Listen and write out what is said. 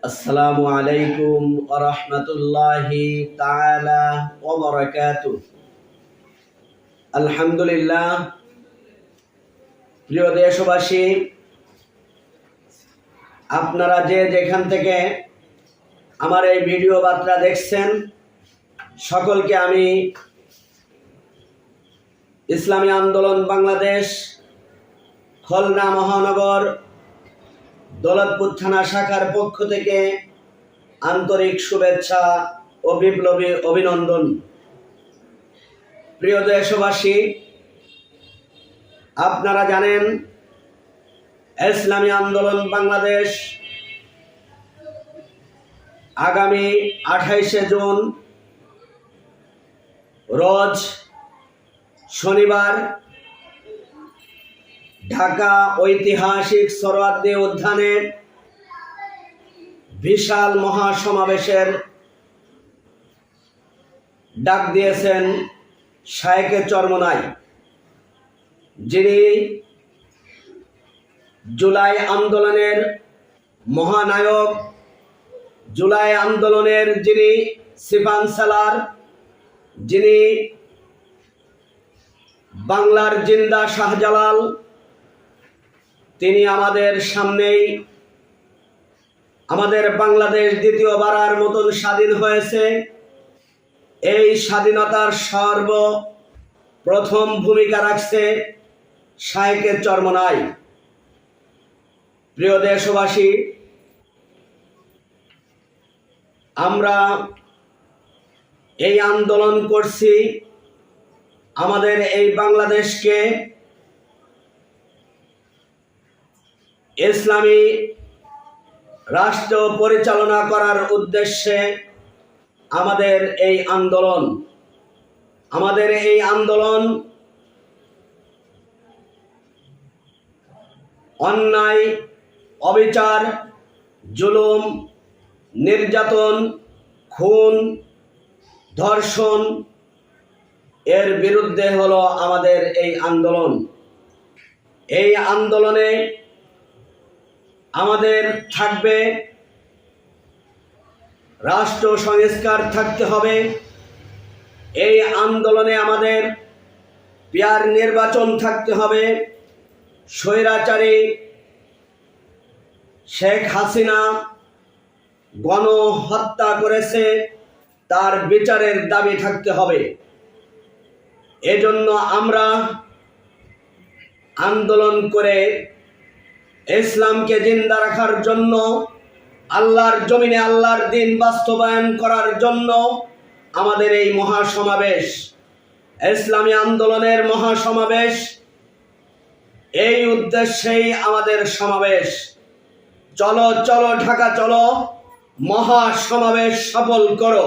আসসালামু আলাইকুম ওয়া রাহমাতুল্লাহি তাআলা ওয়া বারাকাতুহু। আলহামদুলিল্লাহ, প্রিয় দেশবাসী, আপনারা যে যেখান থেকে আমার এই ভিডিও বার্তা দেখছেন, সকলকে আমি ইসলামী আন্দোলন বাংলাদেশ খুলনা মহানগর দৌলতপুর থানা শাখার পক্ষ থেকে আন্তরিক শুভেচ্ছা ও বিপ্লবী অভিনন্দন। প্রিয় দেশবাসী, আপনারা জানেন ইসলামী আন্দোলন বাংলাদেশ আগামী 28শে জুন রোজ শনিবার ঢাকা ঐতিহাসিক সোহরাওয়ার্দী উদ্যানে বিশাল মহাসমাবেশের ডাক দিয়েছেন শায়েখে চরমোনাই, যিনি জুলাই আন্দোলনের মহানায়ক, জুলাই আন্দোলনের যিনি সিপাহসালার, যিনি বাংলার জিন্দা শাহজালাল, তিনি আমাদের সামনেই আমাদের বাংলাদেশ দ্বিতীয়বারের মতন স্বাধীন হয়েছে। এই স্বাধীনতার সর্বপ্রথম ভূমিকা রাখছে শায়েখে চরমোনাই। প্রিয় দেশবাসী, আমরা এই আন্দোলন করছি আমাদের এই বাংলাদেশকে ইসলামী রাষ্ট্র পরিচালনা করার উদ্দেশ্যে। আমাদের এই আন্দোলন অন্যায়, অবিচার, জুলুম, নির্যাতন, খুন, ধর্ষণ এর বিরুদ্ধে হলো আমাদের এই আন্দোলন। এই আন্দোলনে আমাদের থাকবে রাষ্ট্র সংস্কার থাকতে হবে। এই আন্দোলনে আমাদের পিয়ার নির্বাচন থাকতে হবে। স্বৈরাচারী শেখ হাসিনা গণহত্যা করেছে, তার বিচারের দাবি থাকতে হবে। এজন্য আমরা আন্দোলন করে ইসলামকে জিন্দা রাখার জন্য, আল্লাহর জমিনে আল্লাহর দ্বীন বাস্তবায়ন করার জন্য আমাদের এই মহাসমাবেশ, ইসলামী আন্দোলনের মহাসমাবেশ। এই উদ্দেশ্যেই আমাদের সমাবেশ। চলো চলো ঢাকা চলো, মহাসমাবেশ সফল করো।